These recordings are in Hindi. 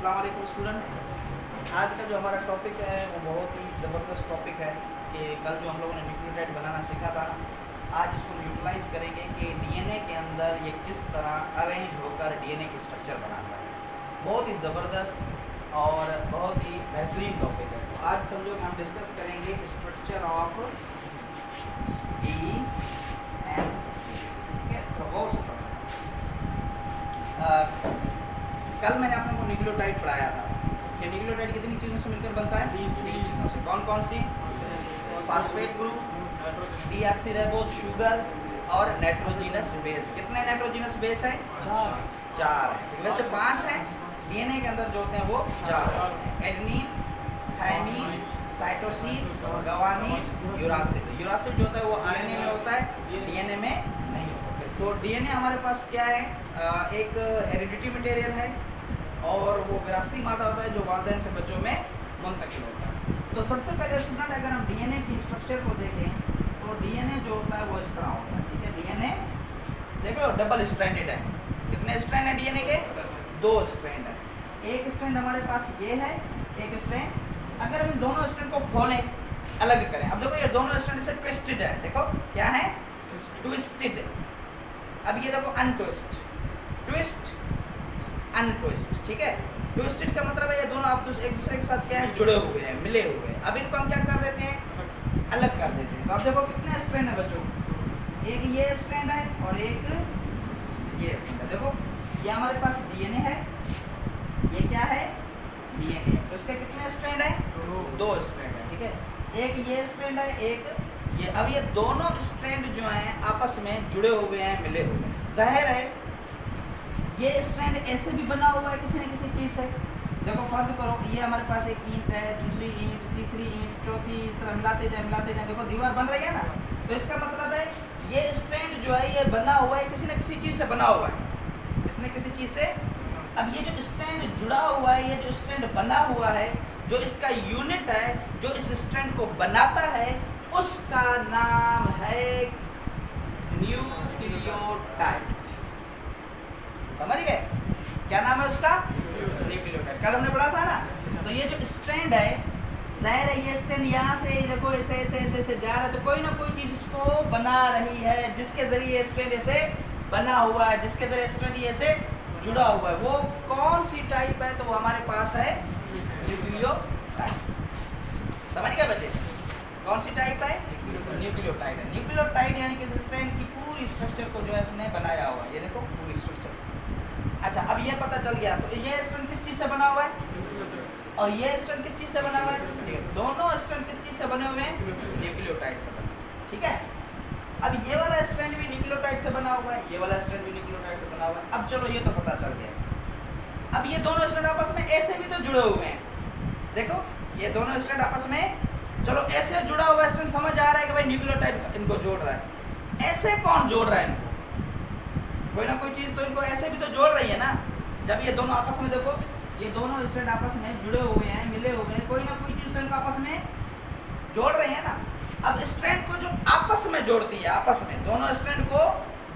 अस्सलाम वालेकुम स्टूडेंट। आज का जो हमारा टॉपिक है वो बहुत ही ज़बरदस्त टॉपिक है कि कल जो हम लोगों ने न्यूक्लियोटाइड बनाना सीखा था, आज इसको यूटिलाइज करेंगे कि डीएनए के अंदर ये किस तरह अरेंज होकर डीएनए की स्ट्रक्चर बनाता है। बहुत ही ज़बरदस्त और बहुत ही बेहतरीन टॉपिक है। तो आज समझो कि हम डिस्कस करेंगे स्ट्रक्चर ऑफ डीएनए। गौर से समझना। कल मैंने आप लोगों को न्यूक्लियोटाइड पढ़ाया था कि न्यूक्लियोटाइड कितनी चीज़ों से मिलकर बनता है? 3 चीज़ों से। कौन कौन सी? फास्फेट ग्रुप, डीऑक्सीराइबोज शुगर और नाइट्रोजिनस बेस। कितने नाइट्रोजिनस बेस है? 4 है। वैसे 5 है, डीएनए के अंदर जो होते हैं वो 4 होते हैं। Adenine, thymine, cytosine, guanine, uracil. Uracil जो होता है वो आरएनए में होता है, डीएनए में नहीं होता। तो डीएनए हमारे पास क्या है? एक हेरिडिटी मटेरियल है और वो विरासती मादा होता है जो वालिदैन से बच्चों में मुंतकिल होता है। तो सबसे पहले स्टूडेंट अगर हम डीएनए की स्ट्रक्चर को देखें तो डीएनए जो होता है वो इस तरह होता है। ठीक है, डीएनए देखो डबल स्ट्रैंडेड है। कितने स्ट्रैंड है डीएनए के? 2 स्ट्रैंड है। एक स्ट्रैंड हमारे पास ये है, एक स्ट्रैंड। अगर हम दोनों स्ट्रैंड को खोलें, अलग करें, अब देखो ये दोनों स्ट्रैंड से ट्विस्टेड है। देखो क्या है? ट्विस्टेड। अब ये देखो अनट्विस्ट, ट्विस्ट, अनट्विस्ट। ठीक है, ट्विस्टेड का मतलब है ये दोनों आप एक दूसरे के साथ क्या है? जुड़े हुए हैं, मिले हुए हैं। अब इनको हम क्या कर देते हैं? अलग कर देते हैं। तो आप देखो कितने स्ट्रैंड है बच्चों? एक ये स्ट्रैंड है और एक ये स्ट्रैंड है। देखो ये हमारे पास डीएनए है, ये क्या है? डीएनए। तो इसके कितने स्ट्रैंड है? 2 स्ट्रैंड है। ठीक है, एक ये स्ट्रैंड है, एक ये। अब ये दोनों स्ट्रैंड जो हैं आपस में जुड़े हुए हैं, मिले हुए हैं। जाहिर है ये स्ट्रैंड ऐसे भी बना हुआ है किसी न किसी चीज़ से। देखो फर्ज करो ये हमारे पास एक ईंट है, दूसरी ईंट, तीसरी ईंट, चौथी, इस तरह मिलाते जाए। देखो दीवार बन रही है ना। तो इसका मतलब है ये स्ट्रैंड जो है ये बना हुआ है किसी न किसी चीज़ से बना हुआ है, किसी न किसी चीज़ से। अब ये जो स्ट्रैंड जुड़ा हुआ है, ये जो स्ट्रैंड बना हुआ है, जो इसका यूनिट है, जो इस स्ट्रैंड को बनाता है, उसका नाम है न्यूक्लियोटाइड। समझ गए? क्या नाम है उसका? न्यूक्लियोटाइड। कल हमने पढ़ा था ना। तो ये जो स्ट्रैंड है, जाहिर है ये स्ट्रैंड यहाँ से देखो ऐसे ऐसे ऐसे ऐसे जा रहा है, तो कोई ना कोई चीज़ इसको बना रही है, जिसके जरिए स्ट्रैंड ऐसे बना हुआ है, जिसके जरिए स्ट्रैंड ऐसे जुड़ा हुआ है। वो कौन सी टाइप है? तो वो हमारे पास है न्यूक्लियोटाइड। समझ गए बच्चे? कौन सी टाइप है? न्यूक्लियोटाइड है। न्यूक्लियोटाइड यानी कि स्ट्रैंड की पूरी स्ट्रक्चर को जो है इसने बनाया हुआ है। ये देखो पूरी स्ट्रक्चर। अच्छा, अब ये पता चल गया। तो ये स्ट्रैंड किस चीज़ से बना हुआ है और ये स्ट्रैंड किस चीज़ से बना हुआ है? ठीक है, दोनों स्ट्रैंड किस चीज़ से बने हुए हैं? न्यूक्लियोटाइड से बने। ठीक है, अब ये वाला स्ट्रैंड भी न्यूक्लियोटाइड से बना हुआ है, ये वाला स्ट्रैंड भी न्यूक्लियोटाइड से बना हुआ है। अब चलो ये तो पता चल गया। अब ये दोनों स्ट्रैंड आपस में ऐसे भी तो जुड़े हुए हैं। देखो ये दोनों स्ट्रैंड आपस में, चलो ऐसे जुड़ा हुआ स्ट्रैंड समझ आ रहा है कि भाई न्यूक्लियोटाइड इनको जोड़ रहा है। ऐसे कौन जोड़ रहा है इनको? कोई ना कोई चीज़ तो इनको ऐसे भी तो जोड़ रही है ना। जब ये दोनों आपस में, देखो ये दोनों स्ट्रैंड आपस में जुड़े हुए हैं, मिले हुए हैं, कोई ना कोई चीज़ तो इनको आपस में जोड़ रही है ना। अब स्ट्रैंड को जो आपस में जोड़ती है, आपस में दोनों स्ट्रैंड को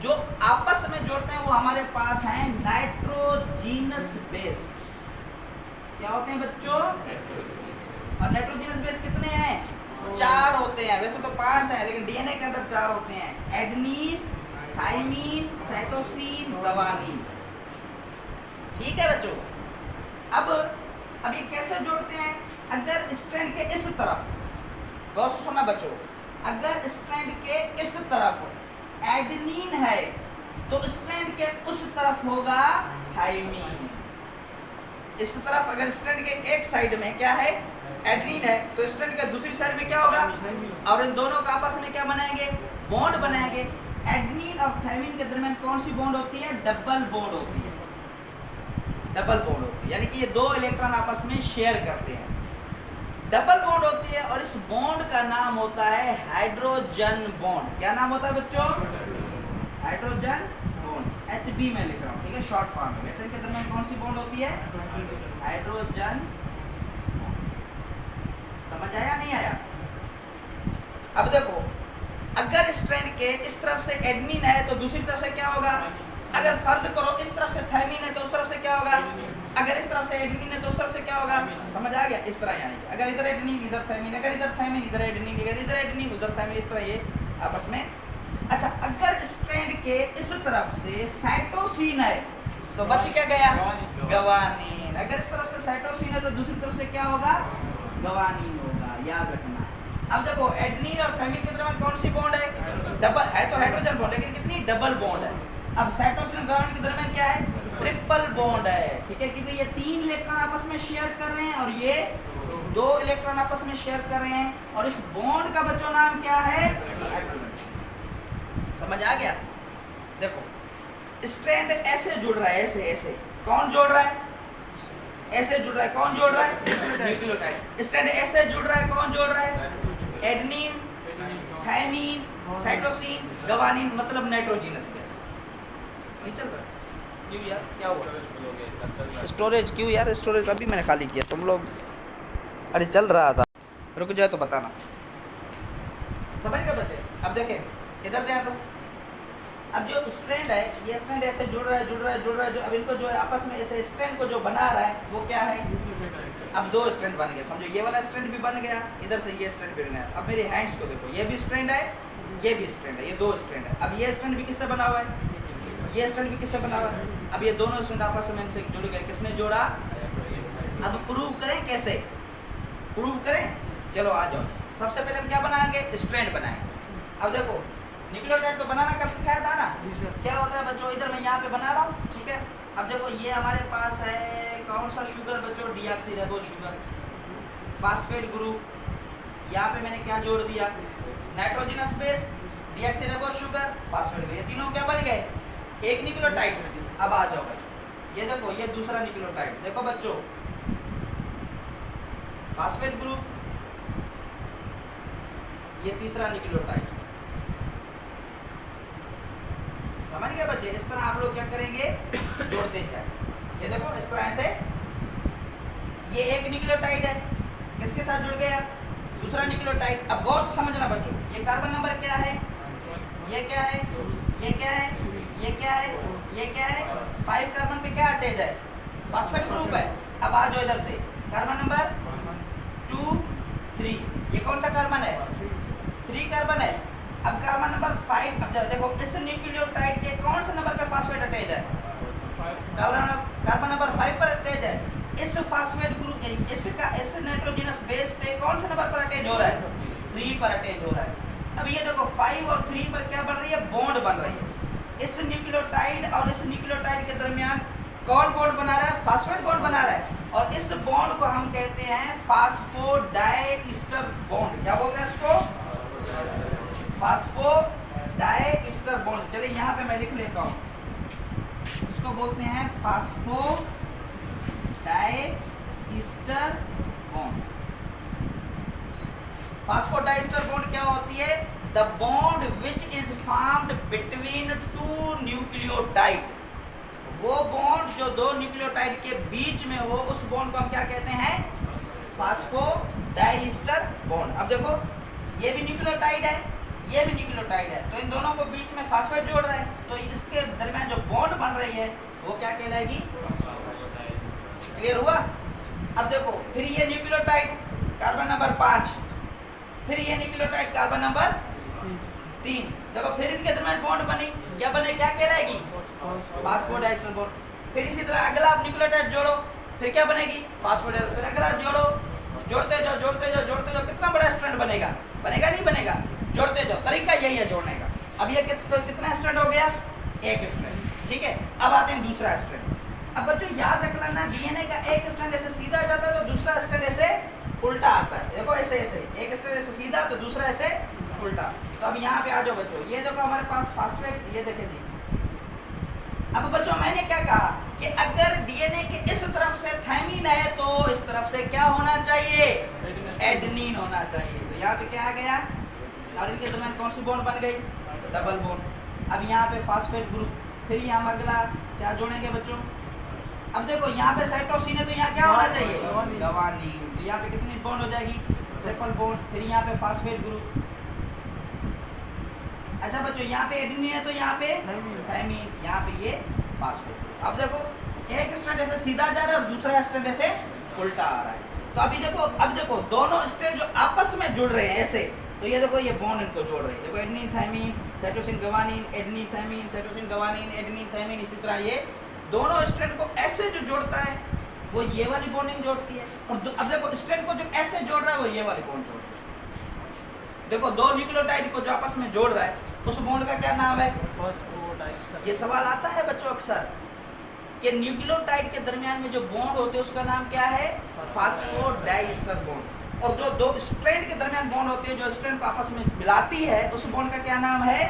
जो आपस में जोड़ते हैं वो हमारे पास है नाइट्रोजिनस बेस। क्या होते हैं बच्चों? और नाइट्रोजिनस बेस कितने हैं? 4 होते हैं। वैसे तो 5 हैं, लेकिन डीएनए के अंदर 4 होते हैं। Adenine, thymine, cytosine, guanine. ठीक है बच्चों। अब ये कैसे जोड़ते हैं? अगर स्ट्रैंड के इस तरफ, गौर से सुनना बच्चों, अगर स्ट्रैंड के इस तरफ एडेनिन है तो स्ट्रैंड के उस तरफ होगा थायमिन। इस तरफ अगर स्ट्रैंड के एक साइड में क्या है? एडेनिन है, तो स्ट्रैंड के दूसरी साइड में क्या होगा? और इन दोनों का आपस में क्या बनाएंगे? बॉन्ड बनाएंगे। एडेनिन और थायमिन के दरमियान कौन सी बॉन्ड होती है? डबल बॉन्ड होती है। डबल बॉन्ड होती है यानी कि ये 2 इलेक्ट्रॉन आपस में शेयर करते हैं। डबल बॉन्ड होती है और इस बॉन्ड का नाम होता है हाइड्रोजन बॉन्ड। क्या नाम होता है बच्चों? Hydrogen bond. HB में लिख रहा हूँ, ठीक है, शॉर्ट फॉर्म में। वैसे इनके दरमियान कौन सी बॉन्ड होती है? हाइड्रोजन। समझ आया नहीं आया? अब देखो अगर स्ट्रैंड के इस तरफ से एडेनिन है तो दूसरी तरफ से क्या होगा? अगर फर्ज करो इस तरफ से थायमिन है तो उस तरफ से क्या होगा? अगर इस तरफ से एडेनिन है तो उस तरफ से क्या होगा, समझ आ गया? इस तरह, यानी कि अगर इधर एडेनिन इधर थायमिन, अगर इधर थायमिन इधर एडेनिन, अगर इधर एडेनिन उधर थायमिन, इस तरह ये आपस में। अच्छा, अगर स्ट्रैंड के इस तरफ से साइटोसिन है तो बच क्या गया, गवानीन। अगर इस तरफ से साइटोसिन है तो दूसरी तरफ से क्या होगा, गवानीन होगा, याद रखना। अब देखो एडेनिन और थायमिन के दरमियान कौन सी बॉन्ड है, डबल है, तो हाइड्रोजन बॉन्ड, लेकिन कितनी, डबल बॉन्ड है। अब साइटोसिन और गवानीन के दरमियान क्या है, ट्रिपल बॉन्ड है, ठीक है, क्योंकि ये 3 इलेक्ट्रॉन आपस में शेयर कर रहे हैं और ये 2 इलेक्ट्रॉन आपस में शेयर कर रहे हैं, और इस बॉन्ड का बच्चों नाम क्या है, समझ आ गया? देखो स्ट्रैंड ऐसे जुड़ रहा है, ऐसे ऐसे, कौन जोड़ रहा है, ऐसे जुड़ रहा है, कौन जोड़ रहा है, न्यूक्लियोटाइड। स्ट्रैंड ऐसे जुड़ रहा है, कौन जोड़ रहा है, एडेनिन, थायमिन, साइटोसिन, गवानीन, मतलब नाइट्रोजनस गैस। नहीं चल रहा क्यों यार, क्या हुआ, स्टोरेज क्यों यार, स्टोरेज अभी मैंने खाली किया, तुम लोग, अरे चल रहा था, रुक जाए तो बताना, समझ गए बच्चे? अब देखें इधर ध्यान दो, अब जो स्ट्रैंड है, ये स्ट्रैंड ऐसे जुड़ रहा है, जुड़ रहा है, जुड़ रहा है, जो अब इनको जो है आपस में ऐसे स्ट्रैंड को जो बना रहा है वो क्या है, अब 2 स्ट्रैंड बन गए, समझो ये वाला स्ट्रैंड भी बन गया, इधर से ये स्ट्रैंड भी बन गया। अब मेरे हैंड्स को देखो, ये भी स्ट्रैंड है, ये भी स्ट्रैंड है, ये 2 स्ट्रैंड है। अब ये स्ट्रैंड भी किससे बना हुआ है, ये स्ट्रैंड भी किससे बना हुआ है, अब ये दोनों स्ट्रैंड आपस में से जुड़ गए, किसने जोड़ा, अब प्रूव करें, कैसे प्रूव करें, चलो आ जाओ। सबसे पहले हम क्या बनाएंगे, स्ट्रैंड बनाएंगे। अब देखो न्यूक्लियोटाइड तो बनाना कल सिखाया था ना, क्या होता है बच्चों, इधर मैं यहाँ पे बना रहा हूँ, ठीक है। अब देखो ये हमारे पास है कौन सा शुगर बच्चों, डीऑक्सीराइबोज शुगर, फास्फेट ग्रुप, यहाँ पे मैंने क्या जोड़ दिया, nitrogenous base, deoxyribose sugar, phosphate group, ये तीनों क्या बन गए, एक न्यूक्लियोटाइड। अब आ जाओ बच्चों, ये देखो ये दूसरा न्यूक्लियोटाइड, देखो बच्चों फास्फेट ग्रुप, ये तीसरा न्यूक्लियोटाइड, समझ गए बच्चे? इस तरह आप लोग क्या करेंगे, जोड़ते जाए। ये देखो इस तरह से, ये एक न्यूक्लियोटाइड है, किसके साथ जुड़ गया, दूसरा न्यूक्लियोटाइड। अब गौर से समझना बच्चों, ये कार्बन नंबर क्या है, ये क्या है, ये क्या है, ये क्या है, ये क्या है, 5 कार्बन पे क्या अटैच है, फास्फेट ग्रुप है। अब आ जाओ इधर से, कार्बन नंबर 2 3, ये कौन सा कार्बन है, 3 कार्बन है। अब कार्बन नंबर 5, अब देखो इस न्यूक्लियोटाइड के कौन से नंबर पे फास्फेट अटैच है, कार्बन नंबर 5 पर अटैच है। इस फास्फेट ग्रुप इसका इस नाइट्रोजनस बेस पे कौन से नंबर पर अटैच हो रहा है, 3 पर अटैच हो रहा है। अब ये देखो 5 और 3 पर क्या बन रही है, बॉन्ड बन रही है। इस न्यूक्लियोटाइड और इस न्यूक्लियोटाइड के दरमियान कौन बॉन्ड बना रहा है, फास्फेट बॉन्ड बना रहा है, और इस बॉन्ड को हम कहते हैं फास्फोडाइस्टर बॉन्ड। क्या बोलते हैं इसको, फास्फोडाइस्टर बॉन्ड। चलिए यहाँ पे मैं लिख लेता हूँ, इसको बोलते हैं फास्फोडाइस्टर बॉन्ड। फास्फोडाइस्टर बॉन्ड क्या होती है, the bond which is formed between 2 nucleotide. वो बॉन्ड जो 2 न्यूक्लियोटाइड के बीच में हो, उस बॉन्ड को हम क्या कहते हैं, फास्फोडाइस्टर बॉन्ड। अब देखो ये भी न्यूक्लियोटाइड है, ये भी न्यूक्लियोटाइड है, तो इन दोनों को बीच में फास्फेट जोड़ रहा है, तो इसके दरमियान जो बॉन्ड बन रही है वो क्या कहलाएगी, क्लियर हुआ? अब देखो फिर ये न्यूक्लियोटाइड कार्बन नंबर 5, फिर ये न्यूक्लियोटाइड कार्बन नंबर 3, देखो फिर इनके दरमियान बॉन्ड बनी, क्या बने, क्या कहलाएगी, फास्फोडाइस्टर बॉन्ड। फिर इसी तरह अगला आप न्यूक्लियोटाइड जोड़ो, फिर क्या बनेगी, फास्फोडाइस्टर। फिर अगला जोड़ो, जोड़ते जाओ, जोड़ते जाओ, जोड़ते जाओ, कितना बड़ा स्ट्रैंड बनेगा, बनेगा नहीं बनेगा, जोड़ते जाओ, तरीका यही है जोड़ने का। अब ये कितना स्ट्रैंड हो गया, एक स्ट्रैंड, ठीक है। अब आते हैं दूसरा स्ट्रैंड। अब बच्चों याद रख लेना, डीएनए का एक स्ट्रैंड ऐसे सीधा जाता है तो दूसरा स्ट्रैंड ऐसे उल्टा आता है। देखो ऐसे ऐसे, एक स्ट्रैंड ऐसे सीधा तो दूसरा ऐसे उल्टा। तो अब यहाँ पे आ जाओ बच्चों, ये देखो हमारे पास फास्फेट, ये देखें जी। अब बच्चों मैंने क्या कहा कि अगर डीएनए के इस तरफ से थायमीन है तो इस तरफ से क्या होना चाहिए, एडेनिन होना चाहिए। तो यहाँ पे क्या आ गया, और इनके दरमियान कौन सी बॉन्ड बन गई, डबल बॉन्ड। अब यहाँ पे फास्फेट ग्रुप, फिर यहाँ अगला क्या जोड़ेंगे बच्चों, अब देखो यहाँ पे साइटोसिन है तो यहाँ क्या होना चाहिए, गवानीन। तो यहाँ पे कितनी बॉन्ड हो जाएगी, ट्रिपल बॉन्ड। फिर यहाँ पे फास्फेट ग्रुप, अच्छा बच्चों यहाँ पे एडेनिन है तो यहाँ पे थायमीन, यहाँ पे ये फास्फेट। अब देखो एक स्ट्रैंड ऐसे सीधा जा रहा है और दूसरा स्ट्रैंड ऐसे उल्टा आ रहा है। तो अब देखो दोनों स्ट्रैंड जो आपस में जुड़ रहे हैं ऐसे, तो ये देखो ये बॉन्ड इनको जोड़ रही है। देखो adenine thymine cytosine guanine, adenine thymine cytosine guanine, adenine thymine, इसी तरह ये दोनों स्ट्रैंड को ऐसे जो जोड़ता है वो ये वाली बॉन्डिंग जोड़ती है। और अब देखो स्ट्रैंड को जो ऐसे जोड़ रहा है वो ये वाली बॉन्ड जोड़ रही है। देखो दो न्यूक्लियोटाइड को जो आपस में जोड़ रहा है उस बॉन्ड का क्या नाम है? फॉस्फोडाइस्टर। ये सवाल आता है बच्चों अक्सर कि न्यूक्लियोटाइड के दरमियान में जो बॉन्ड होते हैं उसका नाम क्या है? Phosphodiester bond. और जो दो स्ट्रैंड के दरमियान बॉन्ड होती है, जो स्ट्रैंड को आपस में मिलाती है, उस बॉन्ड का क्या नाम है?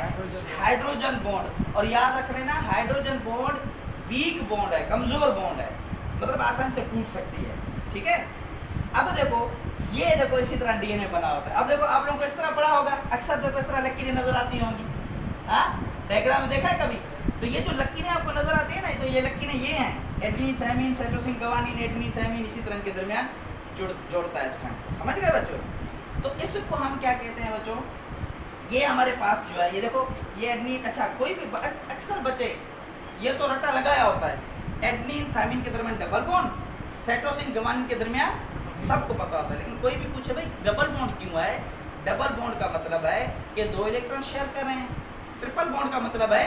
Hydrogen bond. और याद रख लेना हाइड्रोजन बॉन्ड वीक बॉन्ड है, कमजोर बॉन्ड है, मतलब आसानी से टूट सकती है। ठीक है, अब देखो ये देखो इसी तरह डीएनए बना होता है। अब देखो आप लोगों को इस तरह पढ़ा होगा, अक्सर देखो इस तरह लकीरें नजर आती होंगी, हाँ डायग्राम में देखा है कभी? तो ये जो लकीरें आपको नजर आती है ना, तो ये लकीरें ये हैं, adenine thymine cytosine guanine, adenine thymine, इसी तरह के दरमियान जोड़ता है स्ट्रैंड। समझ गए बच्चों? तो इसको हम क्या कहते हैं बच्चों? ये हमारे पास जो है ये देखो ये एडेनिन, अच्छा कोई भी अक्सर बच्चे ये तो रट्टा लगाया होता है, एडेनिन थायमिन के दरमियान डबल बॉन्ड, साइटोसिन गुआनिन के दरमियान सबको पता होता है। लेकिन कोई भी पूछे भाई डबल बॉन्ड क्यों है? डबल बॉन्ड का मतलब है कि 2 इलेक्ट्रॉन शेयर कर रहे हैं, ट्रिपल बॉन्ड का मतलब है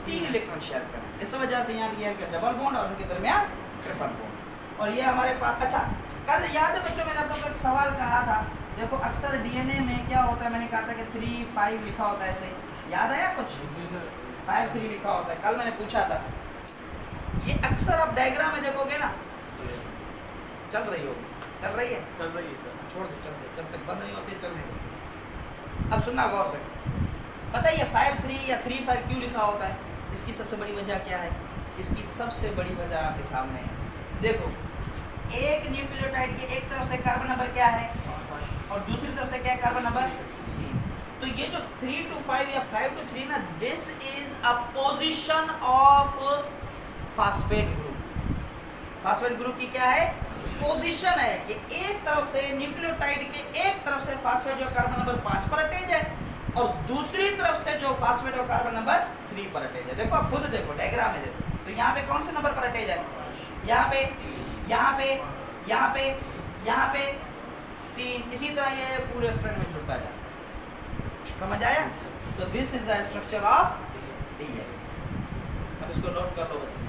3 इलेक्ट्रॉन शेयर कर रहे हैं। इस वजह से यहाँ किया गया डबल बॉन्ड और उनके दरमियान ट्रिपल बॉन्ड। और ये हमारे पास, अच्छा कल याद है बच्चों मैंने आप लोगों को एक सवाल कहा था, देखो अक्सर डीएनए में क्या होता है, मैंने कहा था कि 3, 5 लिखा होता है, ऐसे याद आया कुछ? 5, 3 लिखा होता है, कल मैंने पूछा था। ये अक्सर आप डायग्राम में देखोगे ना, चल रही होगी, चल रही है सर, छोड़ दो, चल दे, जब तक बंद नहीं होती चलने दो। अब सुनना गौर से, पता है ये 5, 3 या 3, 5 क्यों लिखा होता है? इसकी सबसे बड़ी वजह क्या है? इसकी सबसे बड़ी वजह आपके सामने है। देखो एक न्यूक्लियोटाइड के एक तरफ से कार्बन नंबर क्या है और दूसरी तरफ से क्या है? Carbon number 3। तो ये जो 3 to 5 या 5 to 3 ना, this is a position of phosphate group. Phosphate group की क्या है? पोजीशन है कि एक तरफ से न्यूक्लियोटाइड के एक तरफ से फास्फेट जो कार्बन नंबर 5 पर अटैच है और दूसरी तरफ से जो फास्फेट और कार्बन नंबर 3 पर अटैच है। देखो आप खुद देखो डायग्राम में देखो, तो यहाँ पे कौन से नंबर पर अटैच है? यहाँ पे, यहाँ पे, यहाँ पे, यहाँ पे 3। इसी तरह ये पूरे स्ट्रैंड में जुड़ता जाए। समझ आया? तो this is the structure of DNA. अब इसको नोट कर लो बच्चे।